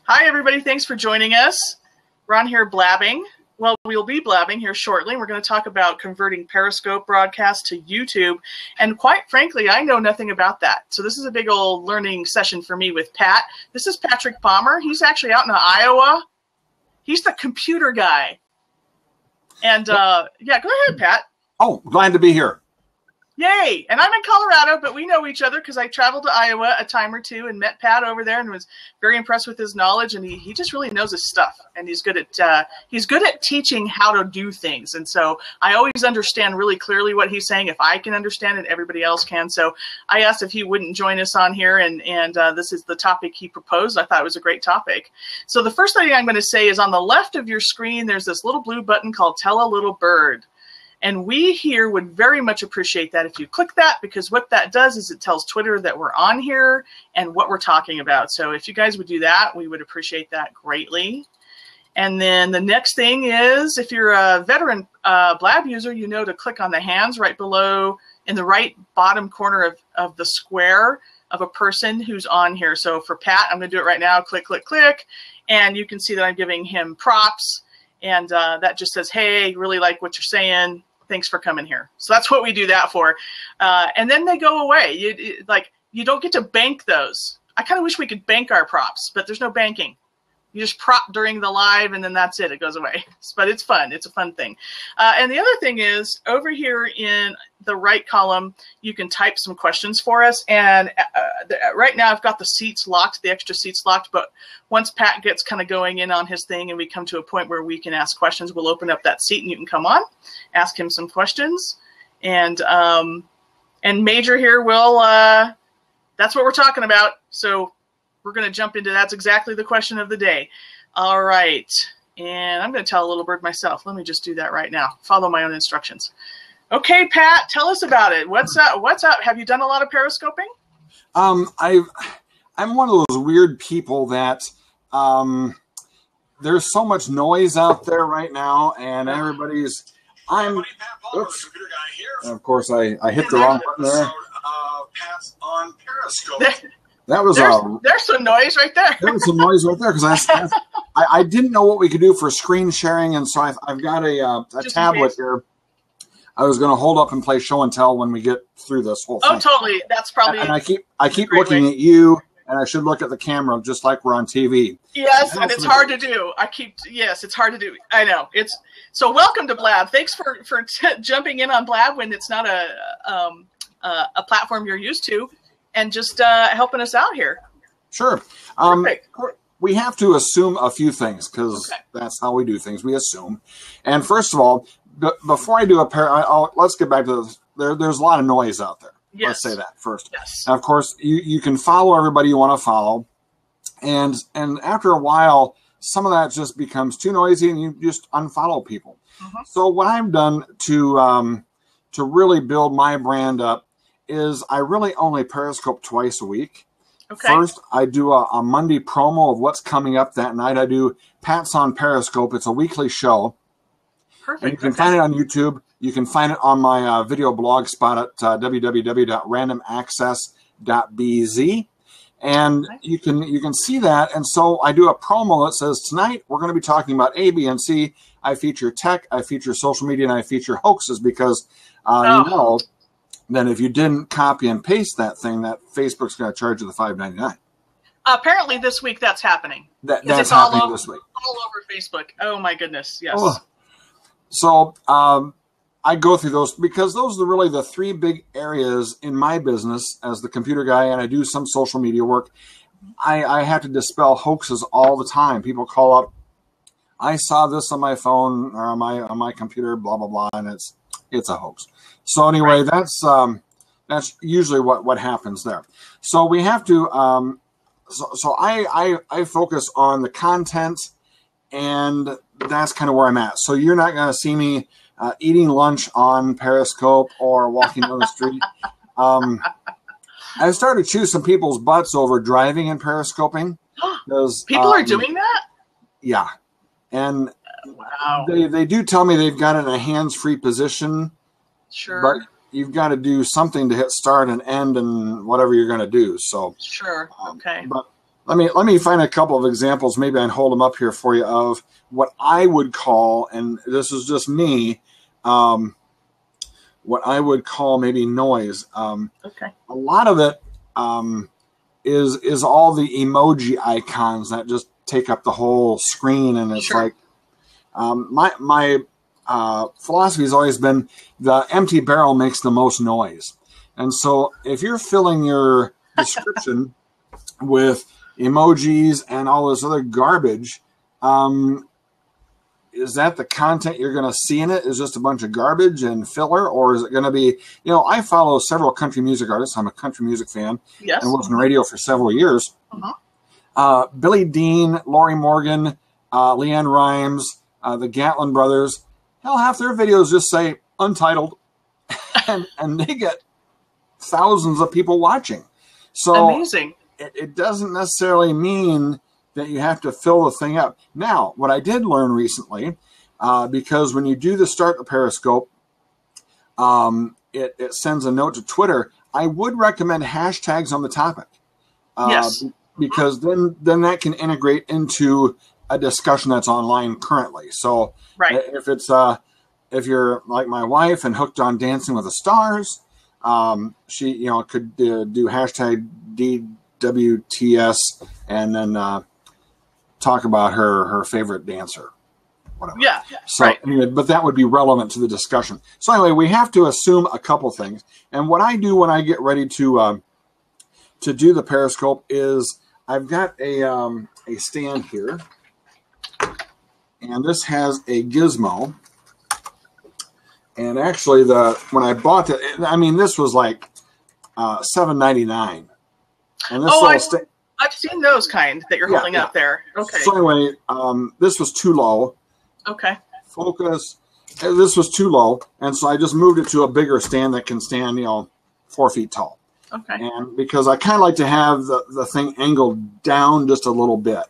Hi, everybody. Thanks for joining us. We're on here blabbing. Well, we'll be blabbing here shortly. We're going to talk about converting Periscope broadcasts to YouTube. And quite frankly, I know nothing about that. So this is a big old learning session for me with Pat. This is Patrick Palmer. He's actually out in Iowa. He's the computer guy. And yeah, go ahead, Pat. Oh, glad to be here. Yay. And I'm in Colorado, but we know each other because I traveled to Iowa a time or two and met Pat over there and was very impressed with his knowledge. And he just really knows his stuff. And he's good at teaching how to do things. And so I always understand really clearly what he's saying. If I can understand it, everybody else can. So I asked if he wouldn't join us on here. And this is the topic he proposed. I thought it was a great topic. So the first thing I'm going to say is on the left of your screen, there's this little blue button called Tell a Little Bird. And we here would very much appreciate that if you click that, because what that does is it tells Twitter that we're on here and what we're talking about. So if you guys would do that, we would appreciate that greatly. And then the next thing is, if you're a veteran Blab user, you know to click on the hands right below in the right bottom corner of the square of a person who's on here. So for Pat, I'm going to do it right now. Click, click, click. And you can see that I'm giving him props. And that just says, hey, really like what you're saying. Thanks for coming here. So that's what we do that for. And then they go away. You don't get to bank those. I kind of wish we could bank our props, but there's no banking. You just prop during the live, and then that's it. It goes away. But it's fun. It's a fun thing. And the other thing is, over here in the right column, you can type some questions for us. And right now I've got the seats locked, the extra seats locked. But once Pat gets kind of going in on his thing and we come to a point where we can ask questions, we'll open up that seat and you can come on, ask him some questions. And Major here will, that's what we're talking about. So we're going to jump into that's exactly the question of the day. All right. And I'm going to tell a little bird myself. Let me just do that right now. Follow my own instructions. Okay, Pat, tell us about it. What's up? What's up? Have you done a lot of periscoping? I'm one of those weird people that there's so much noise out there right now, and everybody's. Oops. And of course, I hit the wrong button there. Pat's on Periscope. There's some noise right there. There was some noise right there because I didn't know what we could do for screen sharing, and so I've got a tablet here. I was going to hold up and play show and tell when we get through this whole thing. Oh, totally. That's probably. And I keep looking at you, and I should look at the camera just like we're on TV. Yes, and it's hard to do. Yes, it's hard to do. I know. So welcome to Blab. Thanks for jumping in on Blab when it's not a platform you're used to. And just helping us out here. Sure. We have to assume a few things because that's how we do things. We assume. And first of all, before I do let's get back to this. There's a lot of noise out there. Yes. Let's say that first. Yes. And of course, you can follow everybody you want to follow. And after a while, some of that just becomes too noisy and you just unfollow people. Mm-hmm. So what I've done to really build my brand up is I really only Periscope twice a week. Okay. First, I do a Monday promo of what's coming up that night. I do Pat's on Periscope. It's a weekly show. Perfect. And you can find it on YouTube. You can find it on my video blog spot at www.randomaccess.bz. And you can see that. And so I do a promo that says, tonight we're going to be talking about A, B, and C. I feature tech, I feature social media, and I feature hoaxes because you know then if you didn't copy and paste that thing, that Facebook's going to charge you the $5.99. Apparently this week that's happening. That's happening this week. All over Facebook. Oh, my goodness. Yes. Oh. So I go through those because those are really the three big areas in my business as the computer guy, and I do some social media work. I have to dispel hoaxes all the time. People call up, I saw this on my phone or on my computer, blah, blah, blah, and it's a hoax. So anyway, that's usually what happens there. So we have to so I focus on the content, and that's kind of where I'm at. So you're not going to see me eating lunch on Periscope or walking down the street. I started to chew some people's butts over driving and Periscoping. People are doing that? Yeah. And wow. They do tell me they've got it in a hands-free position. Sure. But you've got to do something to hit start and end and whatever you're going to do. So sure. Okay. But let me find a couple of examples. Maybe I can hold them up here for you of what I would call, and this is just me, what I would call maybe noise. Okay. A lot of it is all the emoji icons that just take up the whole screen, and it's Sure. like my philosophy has always been the empty barrel makes the most noise. And so if you're filling your description with emojis and all this other garbage, is that the content you're going to see in it? Is just a bunch of garbage and filler? Or is it going to be, I follow several country music artists. I'm a country music fan. Yes. And was in radio for several years. Uh-huh. Billy Dean, Lori Morgan, Leanne Rimes, the Gatlin brothers, hell, half their videos just say untitled, and they get thousands of people watching. So amazing. It doesn't necessarily mean that you have to fill the thing up. Now, what I did learn recently, because when you do the start the Periscope, it sends a note to Twitter. I would recommend hashtags on the topic. Yes. Because then that can integrate into a discussion that's online currently. So right. if you're like my wife and hooked on Dancing with the Stars, she could do hashtag DWTS and then talk about her favorite dancer, whatever. Yeah. So right. anyway, but that would be relevant to the discussion. So anyway, we have to assume a couple things. And what I do when I get ready to do the Periscope is I've got a stand here, and this has a gizmo. And actually, when I bought it, this was like $7.99. And this I've seen those kind that you're holding up there. Okay. So anyway, this was too low. Okay. Focus. This was too low, and so I just moved it to a bigger stand that can stand, 4 feet tall. Okay. And because I kind of like to have the thing angled down just a little bit,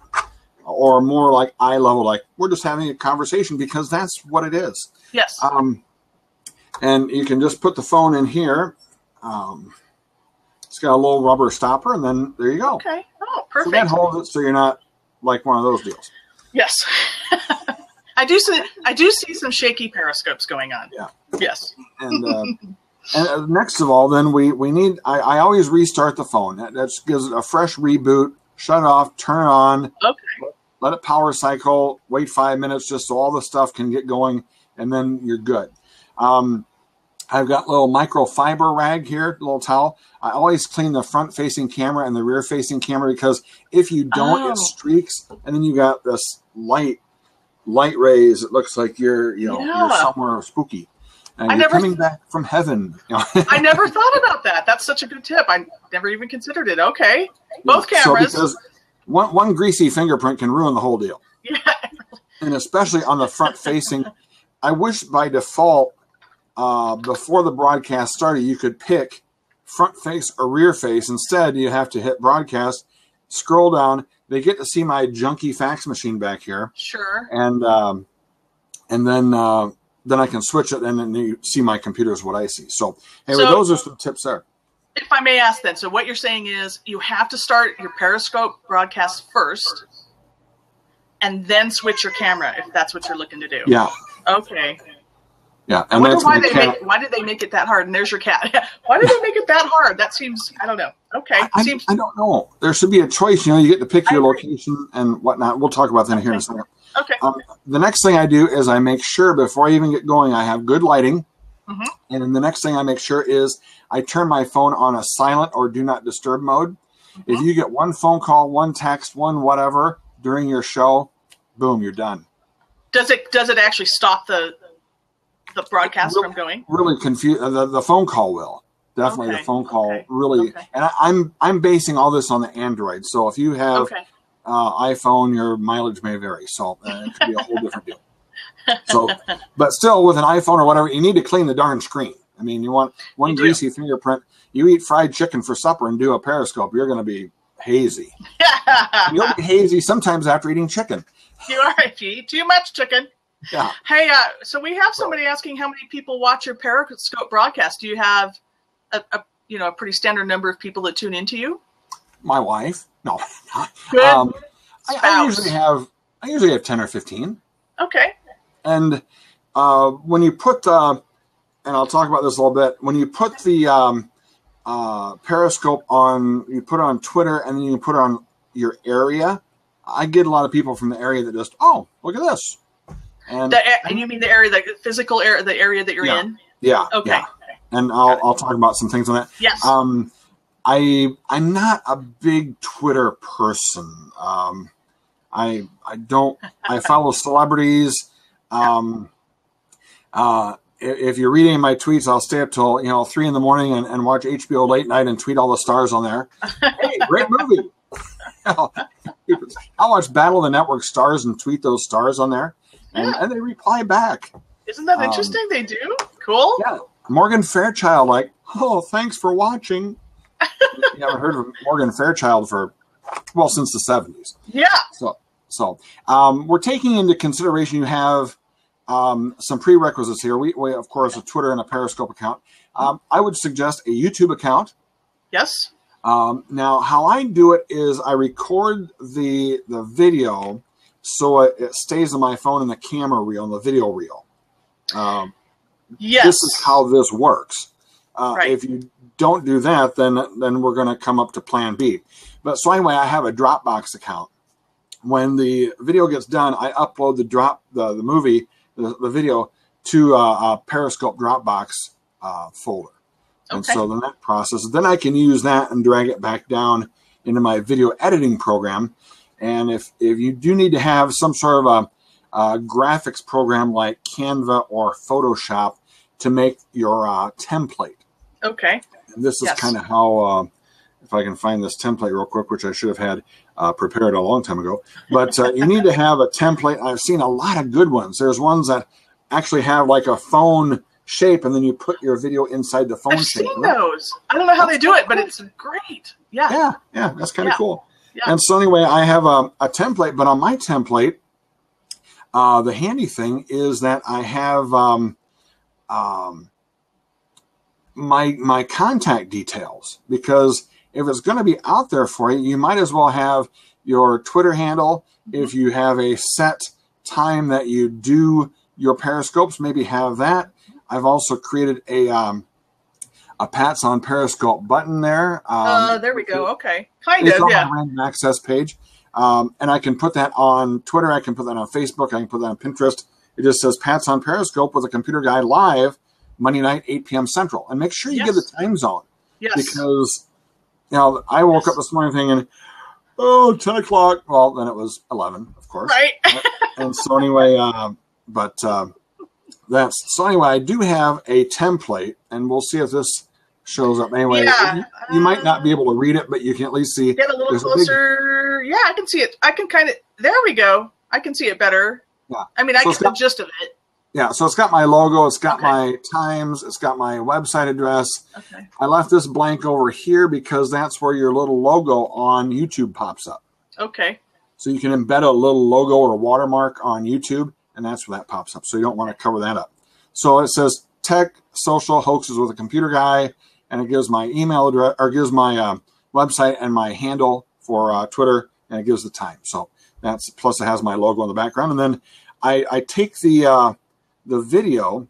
or more like eye level, like we're just having a conversation, because that's what it is. Yes. And you can just put the phone in here. It's got a little rubber stopper, and then there you go. Okay. Oh, perfect. So that holds it so you're not like one of those deals. Yes. I do see some shaky periscopes going on. Yeah. Yes. And next of all, then we need. I always restart the phone. That gives it a fresh reboot. Shut it off. Turn it on. Okay. Let it power cycle. Wait 5 minutes just so all the stuff can get going, and then you're good. I've got a little microfiber rag here, a little towel. I always clean the front-facing camera and the rear-facing camera, because if you don't, it streaks, and then you got this light rays. It looks like you're somewhere spooky, and you're coming back from heaven. I never thought about that. That's such a good tip. I never even considered it. Okay, both cameras. So because one greasy fingerprint can ruin the whole deal. Yeah. And especially on the front-facing, I wish by default, before the broadcast started, you could pick front face or rear face. Instead, you have to hit broadcast, scroll down. They get to see my junky fax machine back here. Sure. And then I can switch it, and then you see my computer is what I see. So anyway, those are some tips there. If I may ask then, so what you're saying is you have to start your Periscope broadcast first and then switch your camera if that's what you're looking to do. Yeah. Okay. Yeah. I wonder why did they make it that hard? And there's your cat. Why did they make it that hard? That seems, I don't know. Okay. I don't know. There should be a choice. You get to pick your location and whatnot. We'll talk about that here in a second. Okay. The next thing I do is I make sure before I even get going, I have good lighting. Mm-hmm. And then the next thing I make sure is I turn my phone on a silent or do not disturb mode. Mm-hmm. If you get one phone call, one text, one whatever during your show, boom, you're done. Does it actually stop the broadcast from going? Really confused. The phone call will. Definitely the phone call really. Okay. And I'm basing all this on the Android. So if you have iPhone, your mileage may vary. So it could be a whole different deal. So, but still with an iPhone or whatever, you need to clean the darn screen. I mean, you want one greasy fingerprint. You eat fried chicken for supper and do a Periscope, you're going to be hazy. You'll be hazy sometimes after eating chicken. You are if you eat too much chicken. Yeah. Hey, so we have somebody asking how many people watch your Periscope broadcast. Do you have a pretty standard number of people that tune into you? My wife. No. Good I usually have 10 or 15. Okay. And when you put, and I'll talk about this a little bit, when you put the Periscope on, you put it on Twitter and then you put it on your area, I get a lot of people from the area that just, oh, look at this. And you mean the area, the physical area, the area that you're in? Yeah. Okay. Yeah. And I'll talk about some things on that. Yes. I'm not a big Twitter person. I follow celebrities. If you're reading my tweets, I'll stay up till 3 in the morning and watch HBO late night and tweet all the stars on there. Hey, great movie. I'll watch Battle of the Network stars and tweet those stars on there, and they reply back. Isn't that interesting? They do? Cool. Yeah. Morgan Fairchild, like, oh, thanks for watching. You haven't heard of Morgan Fairchild since the 70s. Yeah. So we're taking into consideration you have some prerequisites here. We of course, a Twitter and a Periscope account. I would suggest a YouTube account. Yes. Now, how I do it is I record the video so it stays on my phone in the camera reel, in the video reel. Yes. This is how this works. Right. If you don't do that, then we're going to come up to plan B. But so anyway, I have a Dropbox account. When the video gets done, I upload the movie, the video, to a Periscope Dropbox folder. And Okay. so then that process, then I can use that and drag it back down into my video editing program. And if you do need to have some sort of a graphics program like Canva or Photoshop to make your template. Okay. And this is kind of how, if I can find this template real quick, which I should have had prepared a long time ago. But you need to have a template. I've seen a lot of good ones. There's ones that actually have like a phone shape, and then you put your video inside the phone shape. I've seen those. I don't know how they do it, but it's great. Yeah. Yeah, that's kind of cool. Yeah. And so anyway, I have a template, but on my template, the handy thing is that I have my contact details, because if it's going to be out there for you, you might as well have your Twitter handle. Mm-hmm. If you have a set time that you do your Periscopes, maybe have that. I've also created a Pat's on Periscope button there. There we go. Okay. Kind of, on yeah. my random access page. And I can put that on Twitter. I can put that on Facebook. I can put that on Pinterest. It just says Pat's on Periscope with a computer guy live Monday night, 8 p.m. Central. And make sure you give the time zone. Yes. Because, I woke up this morning thinking, 10 o'clock. Well, then it was 11, of course. Right. And so anyway, so anyway, I do have a template, and we'll see if this shows up. Anyway, you might not be able to read it, but you can at least see. Get a little closer. Yeah, I can see it. I can kind of. There we go. I can see it better. Yeah. I mean, I get the gist of it. Yeah, so it's got my logo, it's got my times, it's got my website address. Okay. I left this blank over here because that's where your little logo on YouTube pops up. Okay. So you can embed a little logo or a watermark on YouTube, and that's where that pops up. So you don't want to cover that up. So it says Tech Social Hoaxes with a Computer Guy, and it gives my email address, or gives my website and my handle for Twitter, and it gives the time. So that's, plus it has my logo in the background. And then I take the video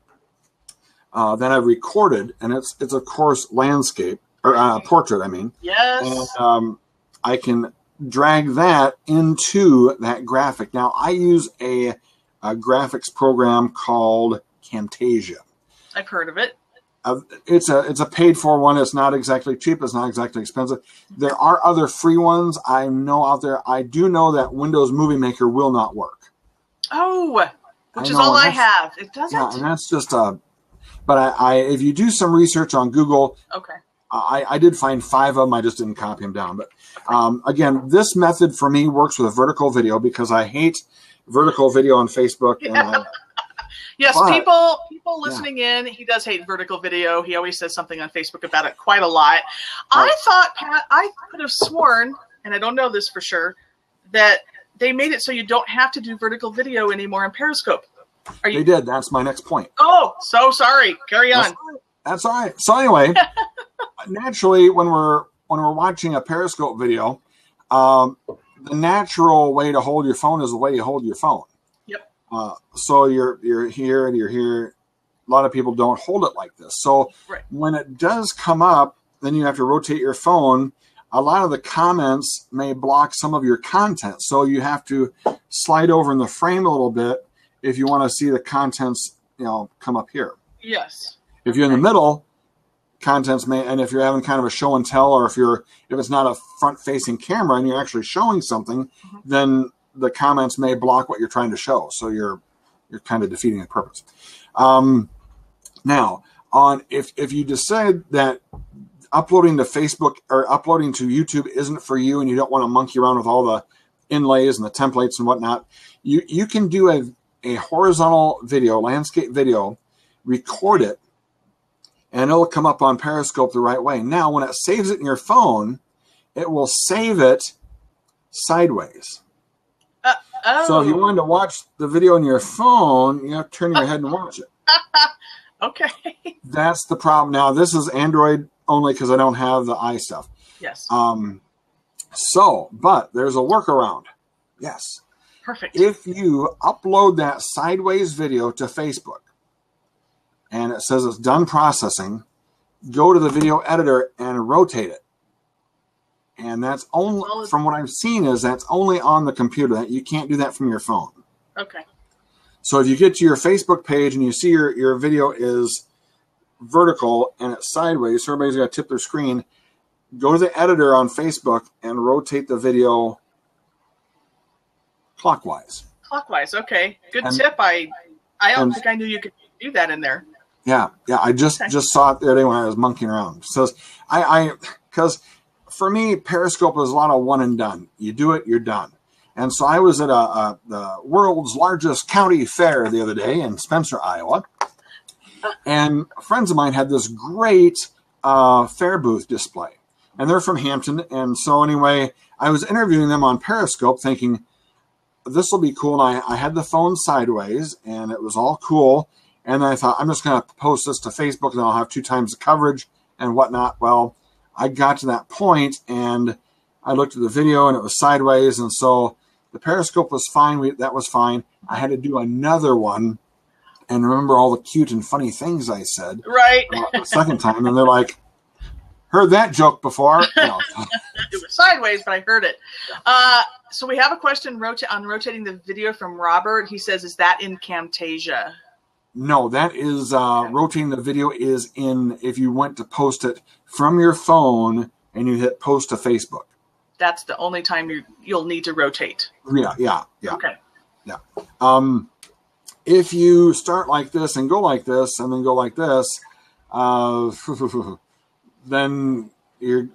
that I've recorded, and it's of course landscape, or portrait, I mean. Yes. And I can drag that into that graphic. Now, I use a graphics program called Camtasia. I've heard of it. It's a paid for one. It's not exactly cheap. It's not exactly expensive. There are other free ones I know out there. I do know that Windows Movie Maker will not work. Oh, which is all I have. It doesn't. Yeah, and that's just but I if you do some research on Google, okay. I did find 5 of them. I just didn't copy them down. But again, this method for me works with a vertical video because I hate vertical video on Facebook. Yeah. And yes, people listening in, he does hate vertical video. He always says something on Facebook about it quite a lot. Right. I thought, Pat, I could have sworn, and I don't know this for sure, that they made it so you don't have to do vertical video anymore in Periscope. They did. That's my next point. Oh, so sorry. Carry on. That's all right. So anyway, naturally, when we're watching a Periscope video, the natural way to hold your phone is the way you hold your phone. Yep. So you're here and you're here. A lot of people don't hold it like this. So when it does come up, then you have to rotate your phone. A lot of the comments may block some of your content. So you have to slide over in the frame a little bit if you want to see the contents, come up here. Yes. If you're in the middle, contents may, and if you're having kind of a show and tell, or if it's not a front facing camera and you're actually showing something, then the comments may block what you're trying to show. So you're kind of defeating the purpose. Now, if you decide that uploading to Facebook or uploading to YouTube isn't for you and you don't want to monkey around with all the inlays and the templates and whatnot, you can do a horizontal video, landscape video, record it, and it'll come up on Periscope the right way. Now, when it saves it in your phone, it will save it sideways. So if you wanted to watch the video on your phone, you have to turn your head and watch it. Okay. That's the problem. Now, this is Android only because I don't have the i stuff. Yes. But there's a workaround. Yes. Perfect. If you upload that sideways video to Facebook and it says it's done processing, go to the video editor and rotate it. And that's only, from what I've seen, is that's only on the computer. You can't do that from your phone. Okay. So if you get to your Facebook page and you see your video is vertical and it's sideways, so everybody's got to tip their screen, go to the editor on Facebook and rotate the video clockwise. Clockwise, okay. Good tip. I don't think I knew you could do that in there. Yeah. I just saw it the other day when I was monkeying around. So because for me, Periscope is a lot of one and done. You do it, you're done. And so I was at the world's largest county fair the other day in Spencer, Iowa. And friends of mine had this great fair booth display. And they're from Hampton. And so anyway, I was interviewing them on Periscope thinking, this will be cool. And I had the phone sideways and it was all cool. And I thought, I'm just going to post this to Facebook and I'll have 2 times the coverage and whatnot. Well, I got to that point and I looked at the video and it was sideways. And so the Periscope was fine. That was fine. I had to do another one and remember all the cute and funny things I said. Right. The second time. And they're like, heard that joke before. No. It was sideways, but I heard it. So we have a question on rotating the video from Robert. He says, is that in Camtasia? No, that is rotating the video is in, if you went to post it from your phone and you hit post to Facebook. That's the only time you'll need to rotate. Yeah. Okay. Yeah. If you start like this and go like this and then go like this, then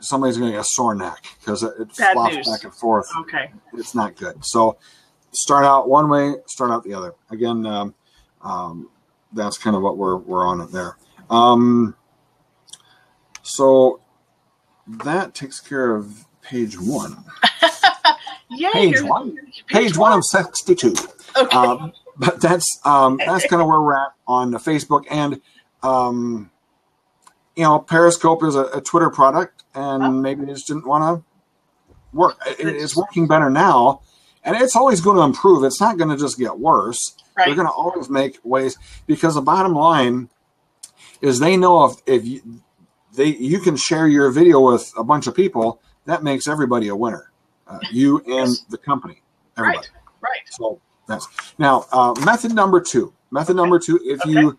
somebody's going to get a sore neck because it flops back and forth. Okay. It's not good. So start out one way, start out the other. Again, that's kind of what we're on it there. So that takes care of page 1. Yay, page one of 62. Okay. But that's kind of where we're at on the Facebook. And Periscope is a Twitter product, and maybe they just didn't want to work. It's working better now, and it's always going to improve. It's not going to just get worse. Right. They're going to always make ways, because the bottom line is they know if you can share your video with a bunch of people, that makes everybody a winner. You and the company, everybody. Right. So that's now method number 2. If you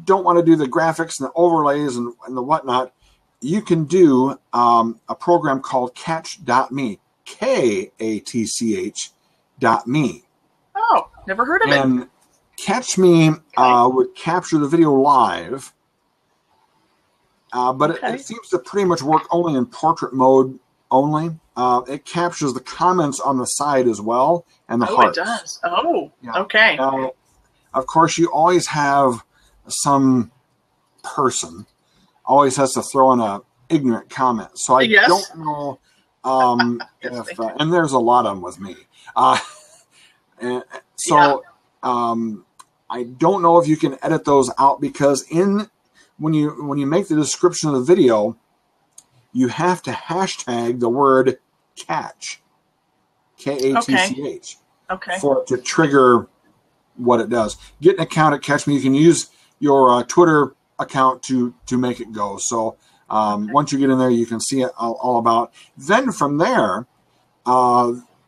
don't want to do the graphics and the overlays and the whatnot, you can do a program called Catch.me, KATCH.me. Oh, never heard of it. And Catch.me would capture the video live, but it seems to pretty much work only in portrait mode only. It captures the comments on the side as well and the hearts. It does. Oh, yeah. Okay. Now, of course, you always have some person always has to throw in a ignorant comment. So I don't know if, and there's a lot of them with me. And so I don't know if you can edit those out, because when you make the description of the video, you have to hashtag the word catch, K-A-T-C-H, Okay. for it to trigger what it does. Get an account at Catch Me. You can use your Twitter account to make it go. So once you get in there, you can see it all about. Then from there,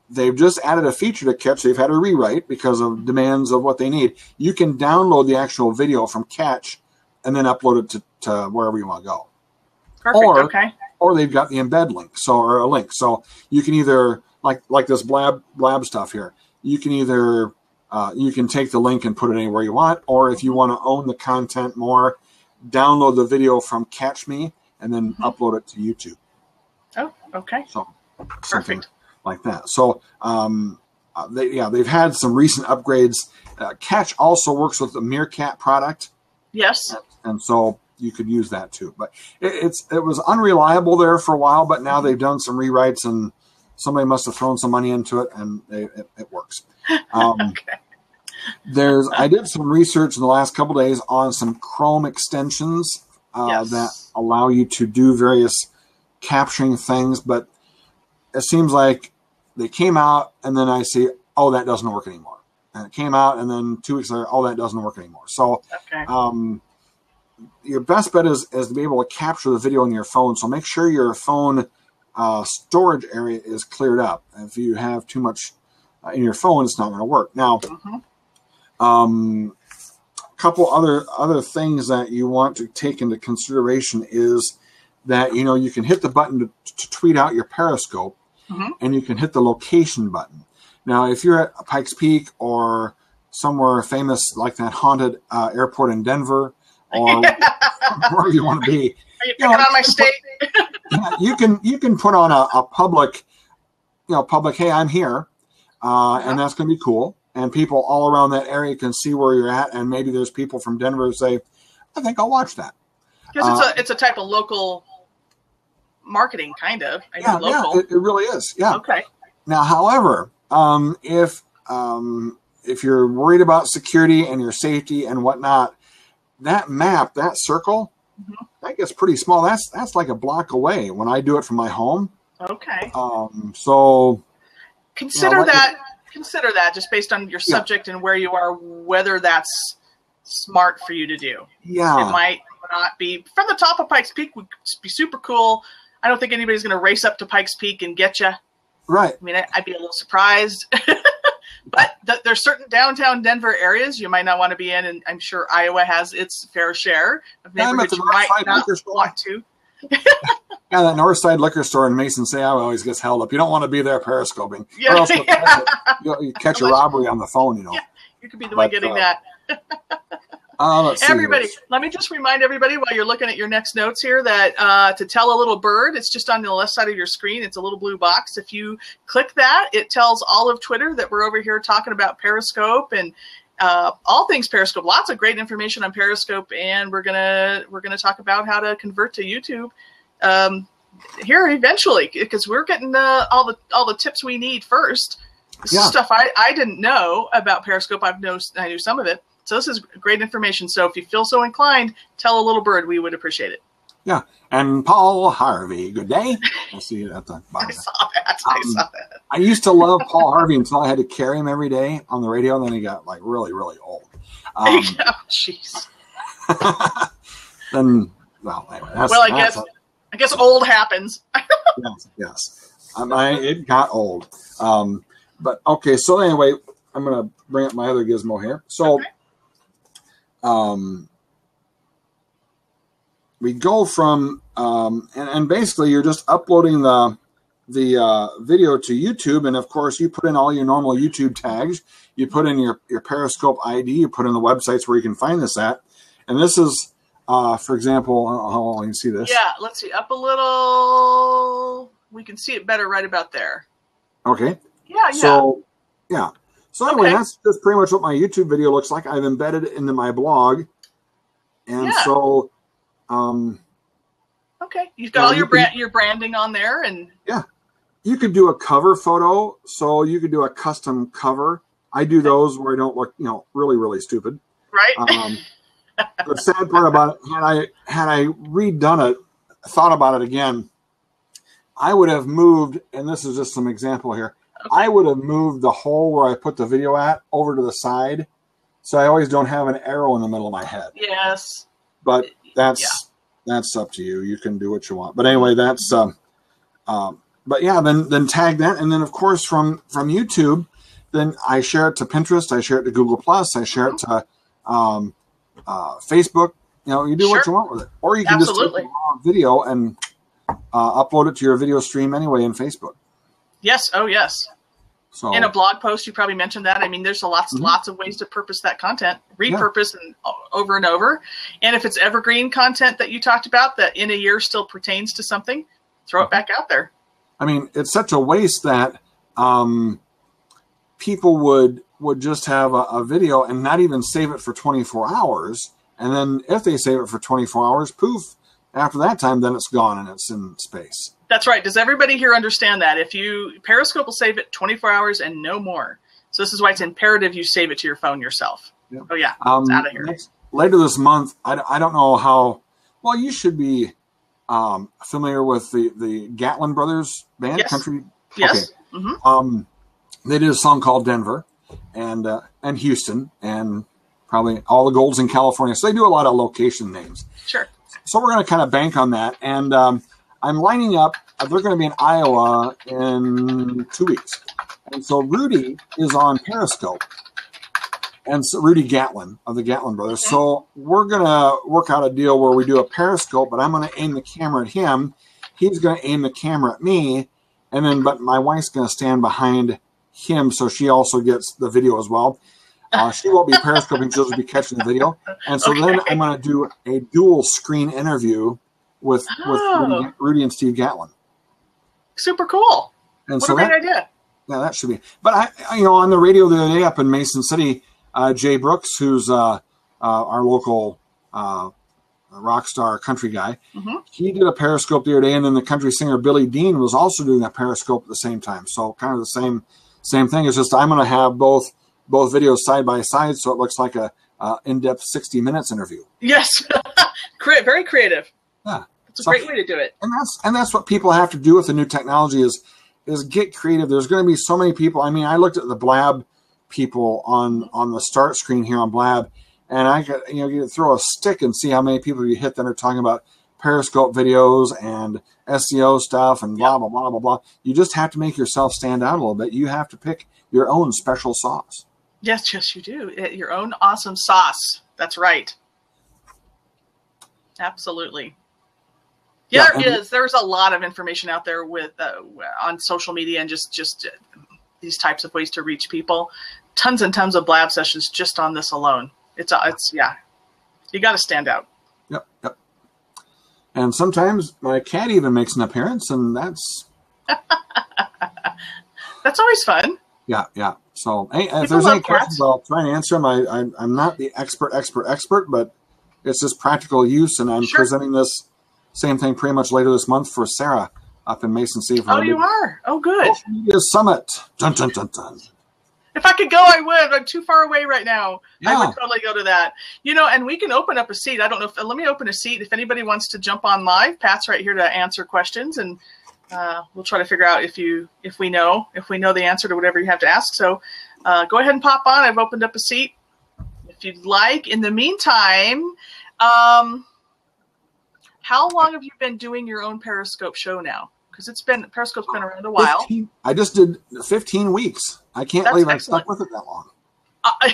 they've just added a feature to Catch. They've had a rewrite because of demands of what they need. You can download the actual video from Catch and then upload it to wherever you want to go. Perfect. Or they've got the embed link, or a link. So you can either, like this blab stuff here, you can either you can take the link and put it anywhere you want, or if you want to own the content more, download the video from Catch Me and then upload it to YouTube. Oh, okay. So something like that. So they've had some recent upgrades. Catch also works with the Meerkat product. Yes. And so you could use that too. But it was unreliable there for a while, but now they've done some rewrites and somebody must have thrown some money into it, and it works. Okay. I did some research in the last couple of days on some Chrome extensions that allow you to do various capturing things, but it seems like they came out and then I see, oh, that doesn't work anymore. And it came out and then 2 weeks later, oh, that doesn't work anymore. So your best bet is to be able to capture the video on your phone. So make sure your phone storage area is cleared up. If you have too much in your phone, it's not going to work. Now, a couple other things that you want to take into consideration is that, you can hit the button to tweet out your Periscope, and you can hit the location button. Now, if you're at Pikes Peak or somewhere famous like that haunted airport in Denver, or wherever you want to be, are you picking on my state? you can put on a public, hey, I'm here, and that's going to be cool. And people all around that area can see where you're at, and maybe there's people from Denver who say, I think I'll watch that. Because it's a type of local marketing, kind of. Yeah, it really is. Yeah. Okay. Now, however, if you're worried about security and your safety and whatnot, that map, that circle, that gets pretty small. That's like a block away when I do it from my home. Okay. So consider that just based on your subject and where you are, whether that's smart for you to do. Yeah. It might not be. From the top of Pikes Peak would be super cool. I don't think anybody's going to race up to Pikes Peak and get you. Right. I mean, I'd be a little surprised. But there's certain downtown Denver areas you might not want to be in, and I'm sure Iowa has its fair share of neighborhoods you might not want to. Yeah, that Northside liquor store in Mason City always gets held up. You don't want to be there periscoping. Yeah. Or else you catch a robbery on the phone, Yeah, you could be the one getting that. Everybody, let me just remind everybody while you're looking at your next notes here that to tell a little bird, it's just on the left side of your screen. It's a little blue box. If you click that, it tells all of Twitter that we're over here talking about Periscope and all things Periscope. Lots of great information on Periscope, and we're gonna talk about how to convert to YouTube here eventually, because we're getting all the tips we need first. This is stuff I didn't know about Periscope. I knew some of it. So this is great information. So if you feel so inclined, tell a little bird. We would appreciate it. Yeah. And Paul Harvey, good day. I see it at the bottom. I saw that. I used to love Paul Harvey until I had to carry him every day on the radio. And then he got really, really old. Jeez. Then, well, anyway. I guess old happens. Yes. It got old. But okay. So anyway, I'm going to bring up my other gizmo here. So, we go from and basically you're just uploading the video to YouTube, and of course you put in all your normal YouTube tags. You put in your Periscope ID. You put in the websites where you can find this at, and this is for example, I don't know how long you can see this. Yeah, let's see, up a little. We can see it better right about there. Okay. Yeah. So anyway, that's pretty much what my YouTube video looks like. I've embedded it into my blog, and so. Okay, you've got all your branding on there, and you could do a cover photo, so you could do a custom cover. I do those where I don't look, really, really stupid. Right. The sad part about it, had I redone it, thought about it again, I would have moved, and this is just some example here. Okay. I would have moved the hole where I put the video at over to the side, so I always don't have an arrow in the middle of my head. Yes. But that's up to you. You can do what you want. But anyway, that's but yeah, then tag that, and then of course from YouTube, then I share it to Pinterest, I share it to Google Plus, I share it to Facebook. You know, you do what you want with it, or you can just take a raw video and upload it to your video stream anyway in Facebook. Yes. Oh, yes. So in a blog post, you probably mentioned that. I mean, there's lots of ways to purpose that content, repurpose and over and over. And if it's evergreen content that you talked about that in a year still pertains to something, throw it back out there. I mean, it's such a waste that people would just have a video and not even save it for 24 hours. And then if they save it for 24 hours, poof, after that time, then it's gone and it's in space. That's right. Does everybody here understand that? Periscope will save it 24 hours and no more. So this is why it's imperative you save it to your phone yourself. Yep. Oh, yeah. It's out of here. Later this month, I don't know how, well, you should be familiar with the Gatlin Brothers band. Yes. Country. Yes. Okay. Mm-hmm. They did a song called Denver and Houston and probably all the golds in California. So they do a lot of location names. Sure. So we're going to kind of bank on that. And I'm lining up. They're going to be in Iowa in 2 weeks. And so Rudy is on Periscope. And so Rudy Gatlin of the Gatlin Brothers. Okay. So we're going to work out a deal where we do a Periscope, but I'm going to aim the camera at him. He's going to aim the camera at me. And then, but my wife's going to stand behind him so she also gets the video as well. She won't be periscoping, she'll just be catching the video. And so then I'm going to do a dual screen interview with Rudy and Steve Gatlin. Super cool. And what a great idea. Yeah, that should be. But on the radio the other day up in Mason City, Jay Brooks, who's our local rock star country guy, he did a Periscope the other day, and then the country singer Billy Dean was also doing a Periscope at the same time. So kind of the same thing. It's just I'm going to have both videos side by side, so it looks like a in-depth 60 minutes interview. Yes, very creative. Yeah, it's a great way to do it. And that's what people have to do with the new technology is get creative. There's going to be so many people. I mean, I looked at the Blab people on the start screen here on Blab, and I could you throw a stick and see how many people you hit that are talking about Periscope videos and SEO stuff and blah blah blah blah blah. You just have to make yourself stand out a little bit. You have to pick your own special sauce. Yes, you do. Your own awesome sauce. That's right. Absolutely. Yeah, there is. There's a lot of information out there with on social media and just these types of ways to reach people. Tons and tons of Blab sessions just on this alone. It's you got to stand out. Yep. And sometimes my cat even makes an appearance, and that's that's always fun. Yeah. So, hey, if there's any questions, I'll try and answer them. I'm not the expert, but it's just practical use, and I'm presenting this same thing pretty much later this month for Sarah up in Mason City. Oh, you are? Oh, good. Social Media Summit. Dun, dun, dun, dun. If I could go, I would. I'm too far away right now. Yeah. I would totally go to that. And we can open up a seat. I don't know if let me open a seat. If anybody wants to jump on live, Pat's right here to answer questions, and we'll try to figure out if we know the answer to whatever you have to ask. So go ahead and pop on. I've opened up a seat if you'd like. In the meantime, how long have you been doing your own Periscope show now? Because Periscope's been around a while. I just did 15 weeks. I can't believe I stuck with it that long. I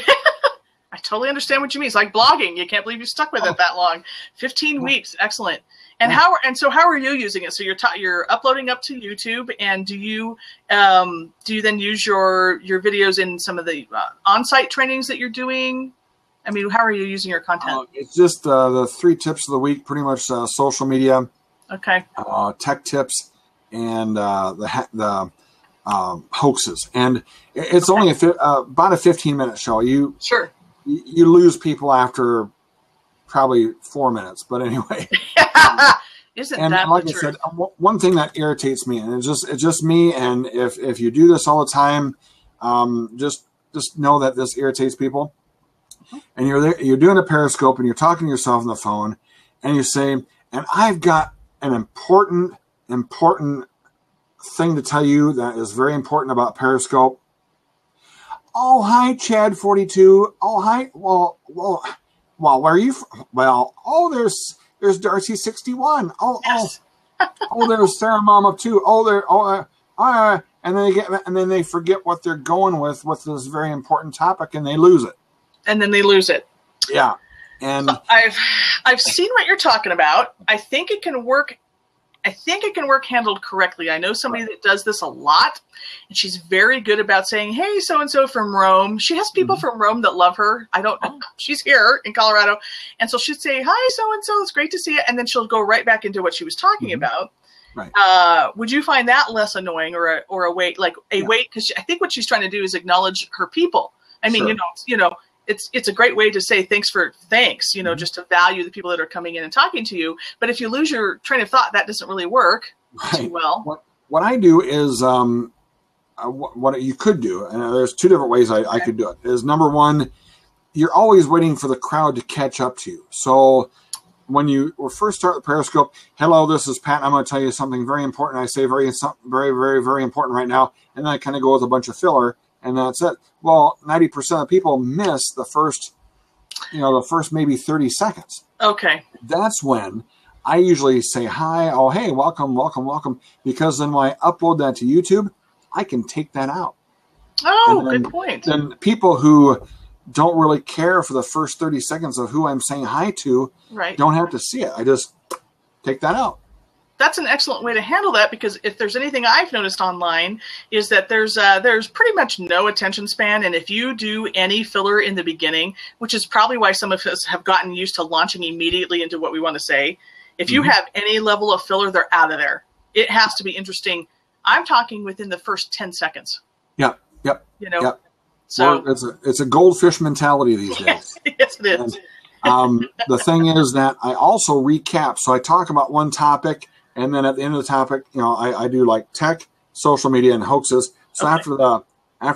totally understand what you mean. It's like blogging. You can't believe you stuck with it that long. 15 weeks. Excellent. And so how are you using it? So you're uploading up to YouTube, and do you then use your videos in some of the on-site trainings that you're doing? I mean, how are you using your content? It's just the 3 tips of the week, pretty much social media, tech tips, and the hoaxes. And it's only about a 15-minute show. You lose people after probably 4 minutes, but anyway. Isn't that like I said, one thing that irritates me, and it's just me, and if you do this all the time, just know that this irritates people. And you're doing a Periscope, and you're talking to yourself on the phone, and you say, and I've got an important thing to tell you that is very important about Periscope. Oh, hi, Chad42. Oh, hi. Well, where are you from? Well, oh, there's Darcy61. Yes. Oh, there's Sarah Mama too. And then they forget what they're going with this very important topic, and they lose it. And then they lose it. Yeah. And so I've seen what you're talking about. I think it can work. I think it can work handled correctly. I know somebody that does this a lot, and she's very good about saying, "Hey, so and so from Rome." She has people from Rome that love her. She's here in Colorado, and so she'd say, "Hi, so and so. It's great to see you," and then she'll go right back into what she was talking about. Right. Would you find that less annoying or a wait, like a wait? Because I think what she's trying to do is acknowledge her people. I mean, Sure. It's a great way to say thanks, just to value the people that are coming in and talking to you. But if you lose your train of thought, that doesn't really work too well. What I do is what you could do, and there's two different ways I could do it. Is number one, you're always waiting for the crowd to catch up to you. So when you first start the Periscope, hello, this is Pat. I'm going to tell you something very important. I say very, very, very important right now, and then I kind of go with a bunch of filler. And that's it. Well, 90% of people miss the first maybe 30 seconds. Okay. That's when I usually say hi. Oh, hey, welcome, welcome, welcome. Because then when I upload that to YouTube, I can take that out. Oh, good point. Then people who don't really care for the first 30 seconds of who I'm saying hi to don't have to see it. I just take that out. That's an excellent way to handle that, because if there's anything I've noticed online is that there's pretty much no attention span. And if you do any filler in the beginning, which is probably why some of us have gotten used to launching immediately into what we want to say, if you have any level of filler, they're out of there. It has to be interesting. I'm talking within the first 10 seconds. Yep. So it's a goldfish mentality these days. Yes, it is. And, the thing is that I also recap. So I talk about one topic, and then at the end of the topic, I do like tech, social media, and hoaxes. So after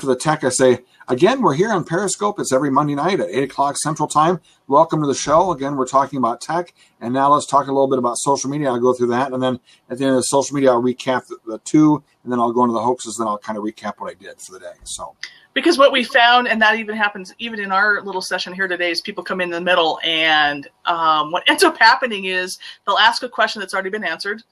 the tech, I say, again, we're here on Periscope. It's every Monday night at 8 o'clock Central Time. Welcome to the show. Again, we're talking about tech. And now let's talk a little bit about social media. I'll go through that. And then at the end of the social media, I'll recap the two. And then I'll go into the hoaxes. Then I'll kind of recap what I did for the day. So, because what we found, and that even happens even in our little session here today, is people come in the middle. And what ends up happening is they'll ask a question that's already been answered,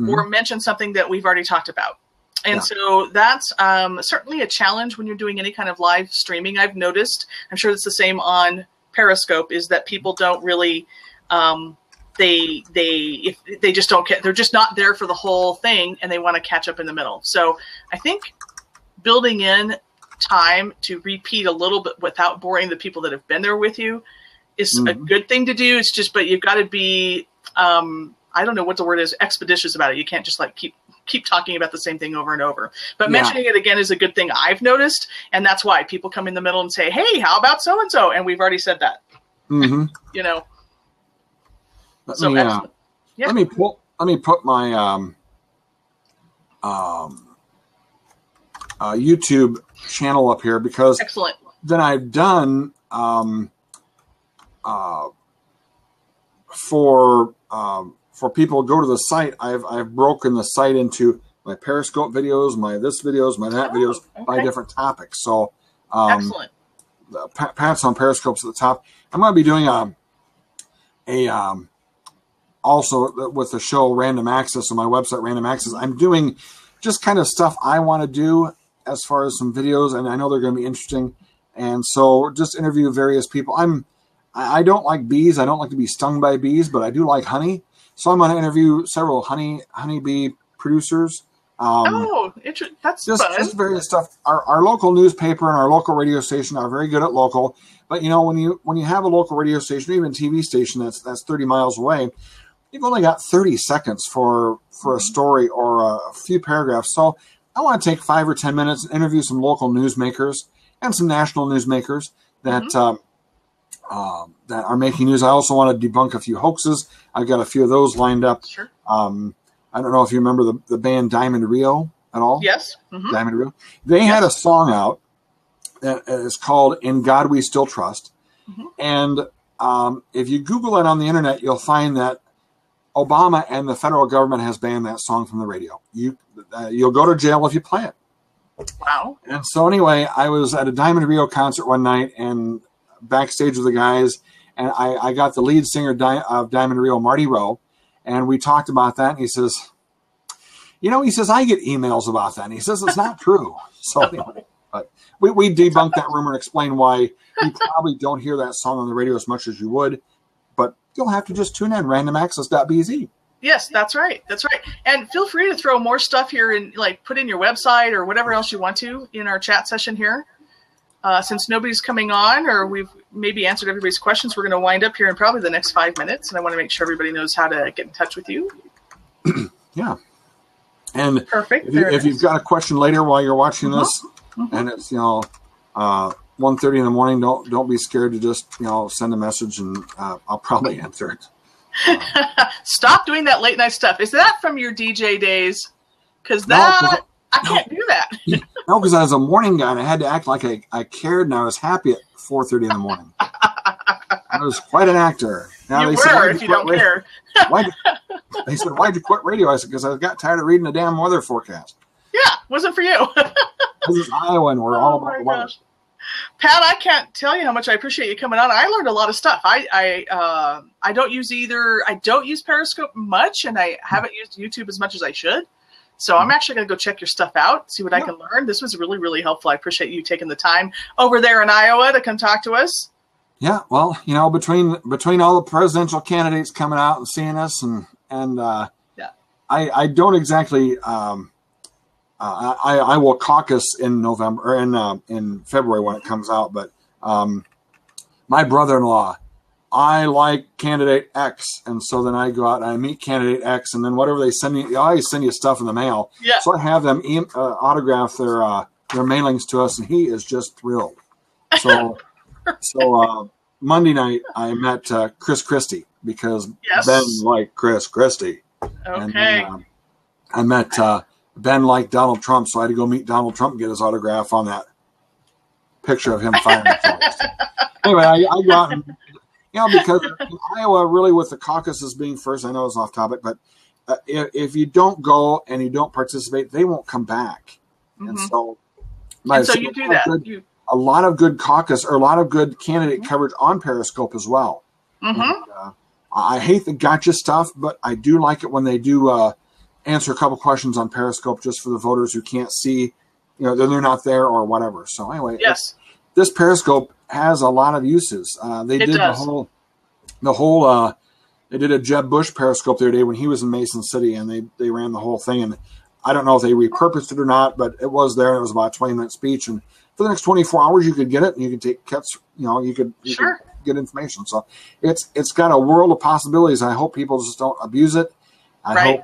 or mention something that we've already talked about. And so that's certainly a challenge when you're doing any kind of live streaming. I've noticed, I'm sure it's the same on Periscope, is that people don't really, if they just don't care. They're just not there for the whole thing, and they want to catch up in the middle. So I think building in time to repeat a little bit without boring the people that have been there with you is a good thing to do. It's just, but you've got to be, I don't know what the word is, expeditious about it. You can't just like keep talking about the same thing over and over. But mentioning it again is a good thing I've noticed, and that's why people come in the middle and say, "Hey, how about so and so?" And we've already said that. Let me put my YouTube channel up here, because excellent. Then I've done for people to go to the site, I've broken the site into my Periscope videos, my this videos, my that videos by different topics. So excellent. Pat's on Periscope's at the top. I'm going to be doing also with the show Random Access on my website, Random Access. I'm doing just kind of stuff I want to do as far as some videos, and I know they're going to be interesting. And so just interview various people. I don't like bees. I don't like to be stung by bees, but I do like honey. So I'm going to interview several honeybee producers. That's fun. Just various stuff. Our local newspaper and our local radio station are very good at local. But when you have a local radio station, even a TV station that's 30 miles away, you've only got 30 seconds for a story or a few paragraphs. So I want to take 5 or 10 minutes and interview some local newsmakers and some national newsmakers that that are making news. I also want to debunk a few hoaxes. I've got a few of those lined up. Sure. I don't know if you remember the band Diamond Rio at all. Yes. Diamond Rio. They had a song out that is called "In God We Still Trust." And if you Google it on the internet, you'll find that Obama and the federal government has banned that song from the radio. You'll go to jail if you play it. Wow. And so anyway, I was at a Diamond Rio concert one night and backstage with the guys, and I got the lead singer of Diamond Rio, Marty Rowe, and we talked about that. And he says, he says, I get emails about that. And he says, it's not true. So anyway, but we debunked that rumor and explained why you probably don't hear that song on the radio as much as you would, but you'll have to just tune in, randomaccess.bz. Yes, that's right. That's right. And feel free to throw more stuff here and put in your website or whatever else you want to in our chat session here. Since nobody's coming on, or we've maybe answered everybody's questions, we're going to wind up here in probably the next 5 minutes. And I want to make sure everybody knows how to get in touch with you. Yeah. And perfect. If you've got a question later while you're watching this, and it's 1:30 in the morning, don't be scared to just send a message, and I'll probably answer it. Stop doing that late night stuff. Is that from your DJ days? Because I can't do that. No, because I was a morning guy and I had to act like I cared, and I was happy at 4:30 in the morning. I was quite an actor. Now you said, were, if you don't care. They said, why'd you quit radio? I said, because I got tired of reading the damn weather forecast. Yeah, wasn't for you. This is Iowa, and we're all about the weather. Pat, I can't tell you how much I appreciate you coming on. I learned a lot of stuff. I don't use Periscope much, and I haven't used YouTube as much as I should. So I'm actually going to go check your stuff out, see what I can learn. This was really, really helpful. I appreciate you taking the time over there in Iowa to come talk to us. Yeah, well, between all the presidential candidates coming out and seeing us, and I don't exactly. I will caucus in November or in February when it comes out. But my brother-in-law, I like candidate X, and so then I go out and I meet candidate X, and then whatever they send me, they always send you stuff in the mail. Yeah. So I have them autograph their mailings to us, and he is just thrilled. So Monday night I met Chris Christie because Ben liked Chris Christie. Okay. And I met Ben liked Donald Trump, so I had to go meet Donald Trump and get his autograph on that picture of him firing the Anyway, I go out and, because in Iowa, really with the caucuses being first, I know it's off topic, but if you don't go and you don't participate, they won't come back. Mm-hmm. And so you do that. A lot of good caucus or a lot of good candidate coverage on Periscope as well. Mm-hmm. And, I hate the gotcha stuff, but I do like it when they do answer a couple questions on Periscope just for the voters who can't see, they're not there or whatever. So anyway, this Periscope has a lot of uses. They did they did a Jeb Bush Periscope the other day when he was in Mason City, and they ran the whole thing. And I don't know if they repurposed it or not, but it was there. And it was about a 20-minute speech, and for the next 24 hours you could get it, and you could take cuts. You could get information. So it's got a world of possibilities. I hope people just don't abuse it. I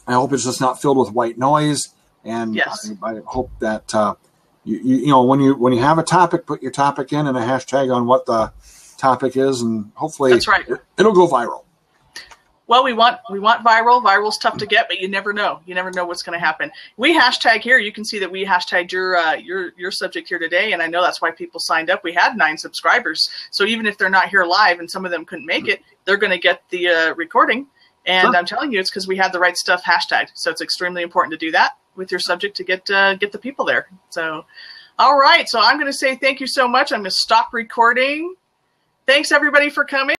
hope it's just not filled with white noise. And I hope that when you have a topic, put your topic in and a hashtag on what the topic is, and hopefully it'll go viral. Well, we want viral. Viral's tough to get, but you never know. You never know what's going to happen. We hashtag here. You can see that we hashtagged your subject here today, and I know that's why people signed up. We had 9 subscribers, so even if they're not here live and some of them couldn't make it, they're going to get the recording. And I'm telling you, it's because we had the right stuff hashtagged. So it's extremely important to do that with your subject to get the people there. So, all right. So I'm going to say thank you so much. I'm going to stop recording. Thanks, everybody, for coming.